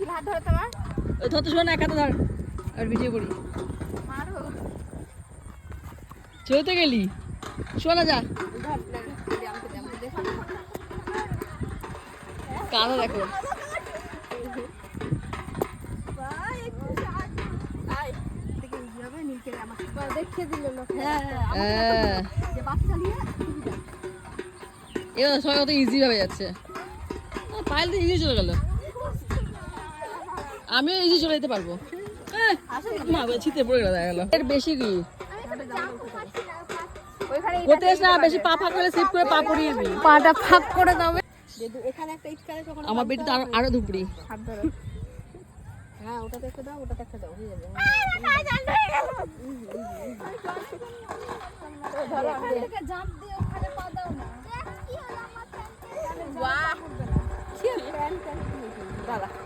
মুশকিল, হাত ধরো তোমার। ওই ধরতে শোনা এক হাতে ধর আর ভিডিও করি। মারো। চলতে গেলি শোনা যা কালো দেখো। দেখিয়ে দিল লোক। এবার সবাই কত ইজি ভাবে যাচ্ছে, পাইল তো ইজি চলে গেল, আমিও ইজি চলে যেতে পারবো। মা ছিটে পড়ে গেল, দেখা গেল এর বেশি কি করতে না, বেশি পা ফাঁক করে স্লিপ করে পা পড়িয়ে দিবি, পাটা ফাঁক করে দাও। এখানে একটা ইটকালে তখন আমার বেটি তো আরো ধুপড়ি। হাত ধরো। হ্যাঁ ওটাতে একটা দাও, ওটাতে একটা দাও, হয়ে যাবে। জাম্প দিয়ে ওখানে পা দাও না। বাহ কি প্যান্ট দাঁড়া।